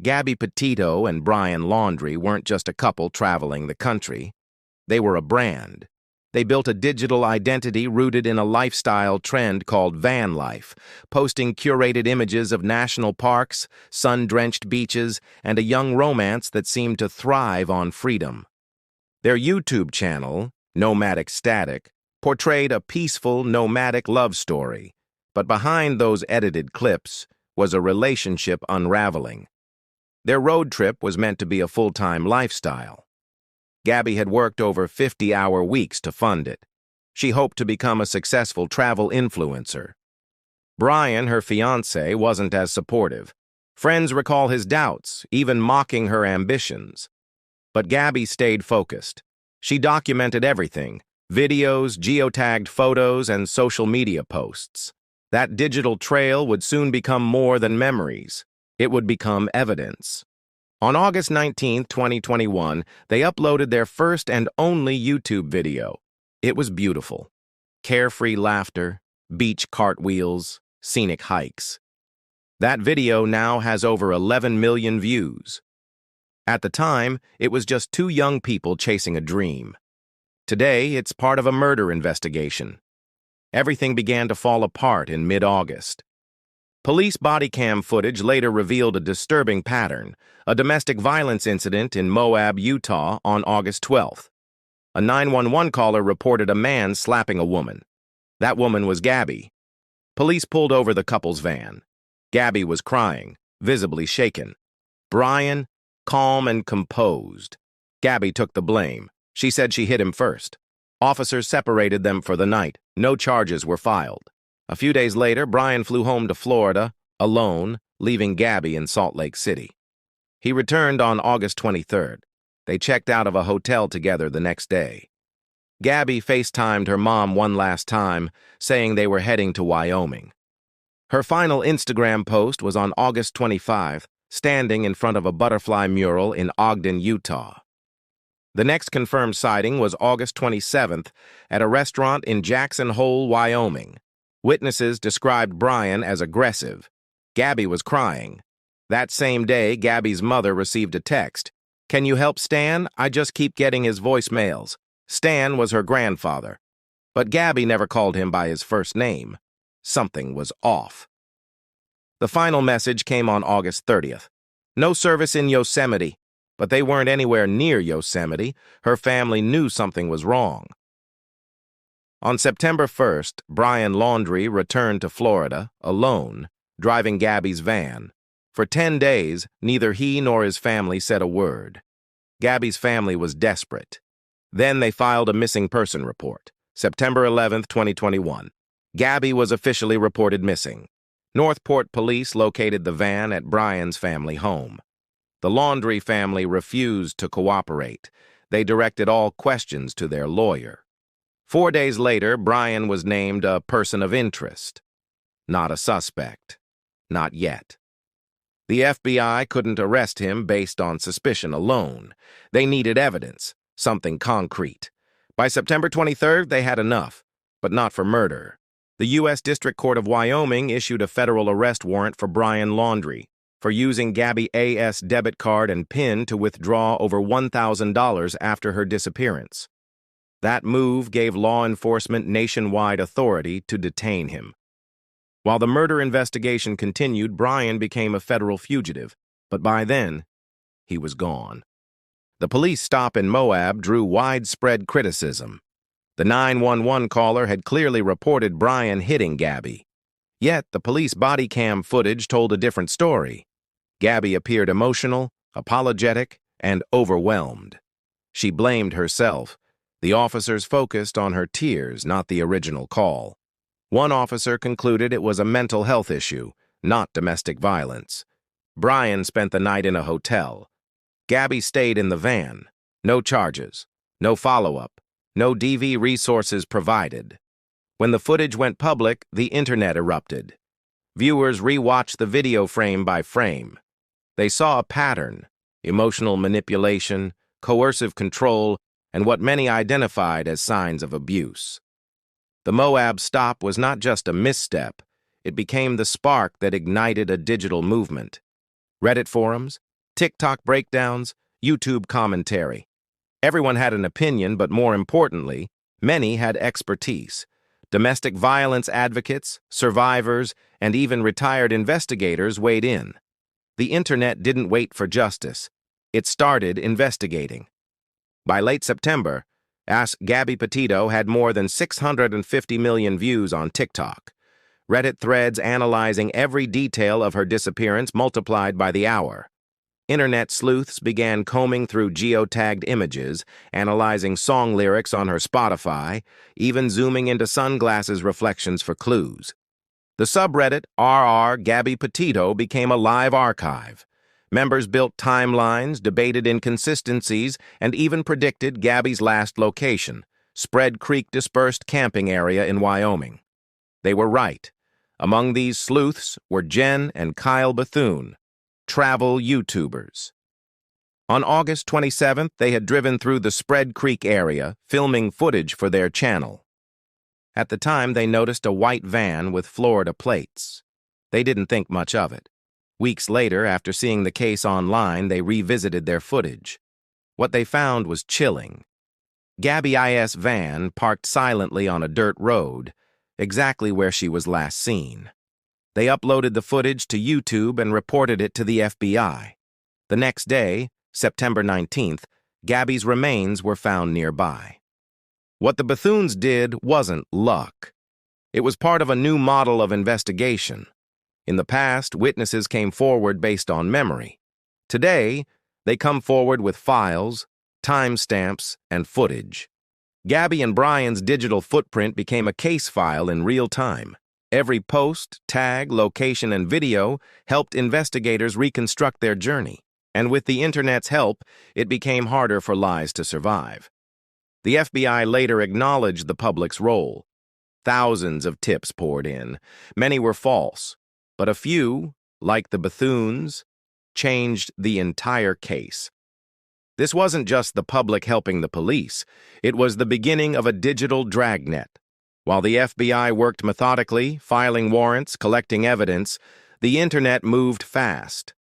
Gabby Petito and Brian Laundrie weren't just a couple traveling the country. They were a brand. They built a digital identity rooted in a lifestyle trend called van life, posting curated images of national parks, sun-drenched beaches, and a young romance that seemed to thrive on freedom. Their YouTube channel, Nomadic Static, portrayed a peaceful, nomadic love story, but behind those edited clips was a relationship unraveling. Their road trip was meant to be a full-time lifestyle. Gabby had worked over 50-hour weeks to fund it. She hoped to become a successful travel influencer. Brian, her fiancé, wasn't as supportive. Friends recall his doubts, even mocking her ambitions. But Gabby stayed focused. She documented everything: videos, geotagged photos, and social media posts. That digital trail would soon become more than memories. It would become evidence. On August 19, 2021, they uploaded their first and only YouTube video. It was beautiful. Carefree laughter, beach cartwheels, scenic hikes. That video now has over 11 million views. At the time, it was just two young people chasing a dream. Today, it's part of a murder investigation. Everything began to fall apart in mid-August. Police body cam footage later revealed a disturbing pattern: a domestic violence incident in Moab, Utah on August 12th. A 911 caller reported a man slapping a woman. That woman was Gabby. Police pulled over the couple's van. Gabby was crying, visibly shaken. Brian, calm and composed. Gabby took the blame. She said she hit him first. Officers separated them for the night. No charges were filed. A few days later, Brian flew home to Florida, alone, leaving Gabby in Salt Lake City. He returned on August 23rd. They checked out of a hotel together the next day. Gabby FaceTimed her mom one last time, saying they were heading to Wyoming. Her final Instagram post was on August 25th, standing in front of a butterfly mural in Ogden, Utah. The next confirmed sighting was August 27th at a restaurant in Jackson Hole, Wyoming. Witnesses described Brian as aggressive. Gabby was crying. That same day, Gabby's mother received a text. "Can you help Stan? I just keep getting his voicemails." Stan was her grandfather. But Gabby never called him by his first name. Something was off. The final message came on August 30th. "No service in Yosemite." But they weren't anywhere near Yosemite. Her family knew something was wrong. On September 1st, Brian Laundrie returned to Florida, alone, driving Gabby's van. For 10 days, neither he nor his family said a word. Gabby's family was desperate. Then they filed a missing person report. September 11th, 2021. Gabby was officially reported missing. Northport police located the van at Brian's family home. The Laundrie family refused to cooperate. They directed all questions to their lawyer. 4 days later, Brian was named a person of interest. Not a suspect. Not yet. The FBI couldn't arrest him based on suspicion alone. They needed evidence, something concrete. By September 23rd, they had enough, but not for murder. The U.S. District Court of Wyoming issued a federal arrest warrant for Brian Laundrie for using Gabby A.'s debit card and PIN to withdraw over $1,000 after her disappearance. That move gave law enforcement nationwide authority to detain him. While the murder investigation continued, Brian became a federal fugitive, but by then, he was gone. The police stop in Moab drew widespread criticism. The 911 caller had clearly reported Brian hitting Gabby. Yet, the police body cam footage told a different story. Gabby appeared emotional, apologetic, and overwhelmed. She blamed herself. The officers focused on her tears, not the original call. One officer concluded it was a mental health issue, not domestic violence. Brian spent the night in a hotel. Gabby stayed in the van. No charges, no follow-up, no DV resources provided. When the footage went public, the internet erupted. Viewers rewatched the video frame by frame. They saw a pattern: emotional manipulation, coercive control, and what many identified as signs of abuse. The Moab stop was not just a misstep, it became the spark that ignited a digital movement. Reddit forums, TikTok breakdowns, YouTube commentary. Everyone had an opinion, but more importantly, many had expertise. Domestic violence advocates, survivors, and even retired investigators weighed in. The internet didn't wait for justice. It started investigating. By late September, Ask Gabby Petito had more than 650 million views on TikTok. Reddit threads analyzing every detail of her disappearance multiplied by the hour. Internet sleuths began combing through geotagged images, analyzing song lyrics on her Spotify, even zooming into sunglasses reflections for clues. The subreddit r Gabby Petito became a live archive. Members built timelines, debated inconsistencies, and even predicted Gabby's last location, Spread Creek Dispersed Camping Area in Wyoming. They were right. Among these sleuths were Jen and Kyle Bethune, travel YouTubers. On August 27th, they had driven through the Spread Creek area, filming footage for their channel. At the time, they noticed a white van with Florida plates. They didn't think much of it. Weeks later, after seeing the case online, they revisited their footage. What they found was chilling. Gabby I.'s van parked silently on a dirt road, exactly where she was last seen. They uploaded the footage to YouTube and reported it to the FBI. The next day, September 19th, Gabby's remains were found nearby. What the Bethunes did wasn't luck. It was part of a new model of investigation. In the past, witnesses came forward based on memory. Today, they come forward with files, timestamps, and footage. Gabby and Brian's digital footprint became a case file in real time. Every post, tag, location, and video helped investigators reconstruct their journey. And with the internet's help, it became harder for lies to survive. The FBI later acknowledged the public's role. Thousands of tips poured in. Many were false, but a few, like the Bethunes, changed the entire case. This wasn't just the public helping the police. It was the beginning of a digital dragnet. While the FBI worked methodically, filing warrants, collecting evidence, the internet moved fast.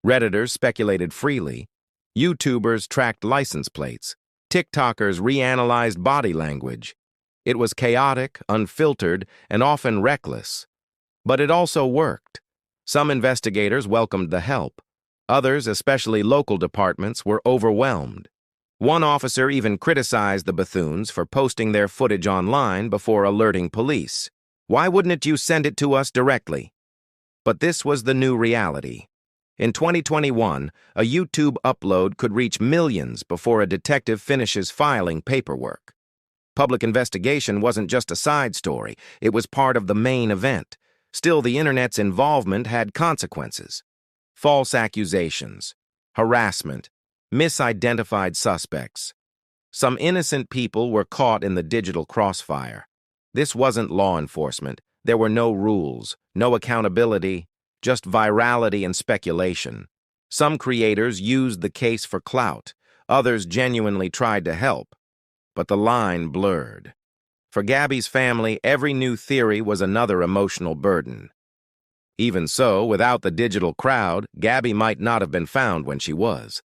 Redditors speculated freely. YouTubers tracked license plates. TikTokers reanalyzed body language. It was chaotic, unfiltered, and often reckless. But it also worked. Some investigators welcomed the help. Others, especially local departments, were overwhelmed. One officer even criticized the Bethunes for posting their footage online before alerting police. Why wouldn't you send it to us directly? But this was the new reality. In 2021, a YouTube upload could reach millions before a detective finishes filing paperwork. Public investigation wasn't just a side story, it was part of the main event. Still, the internet's involvement had consequences. False accusations, harassment, misidentified suspects. Some innocent people were caught in the digital crossfire. This wasn't law enforcement. There were no rules, no accountability, just virality and speculation. Some creators used the case for clout. Others genuinely tried to help. But the line blurred. For Gabby's family, every new theory was another emotional burden. Even so, without the digital crowd, Gabby might not have been found when she was.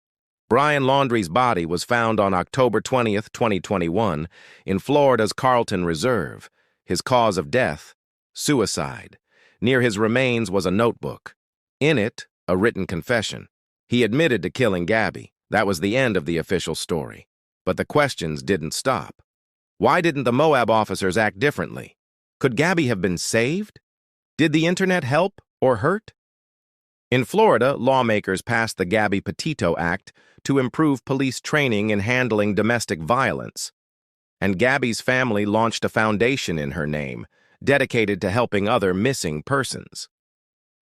Brian Laundrie's body was found on October 20th, 2021, in Florida's Carlton Reserve. His cause of death, suicide. Near his remains was a notebook. In it, a written confession. He admitted to killing Gabby. That was the end of the official story. But the questions didn't stop. Why didn't the Moab officers act differently? Could Gabby have been saved? Did the internet help or hurt? In Florida, lawmakers passed the Gabby Petito Act to improve police training in handling domestic violence. And Gabby's family launched a foundation in her name, dedicated to helping other missing persons.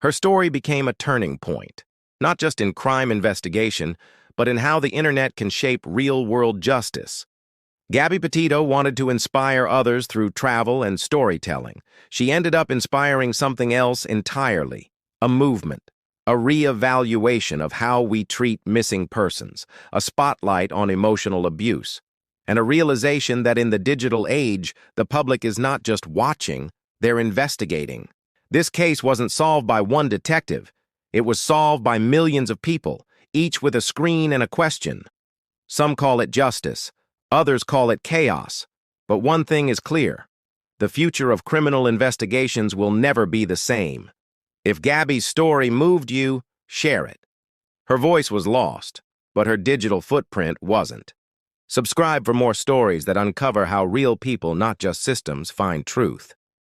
Her story became a turning point, not just in crime investigation, but in how the internet can shape real-world justice. Gabby Petito wanted to inspire others through travel and storytelling. She ended up inspiring something else entirely, a movement, a re-evaluation of how we treat missing persons, a spotlight on emotional abuse, and a realization that in the digital age, the public is not just watching, they're investigating. This case wasn't solved by one detective. It was solved by millions of people, each with a screen and a question. Some call it justice, others call it chaos. But one thing is clear: the future of criminal investigations will never be the same. If Gabby's story moved you, share it. Her voice was lost, but her digital footprint wasn't. Subscribe for more stories that uncover how real people, not just systems, find truth.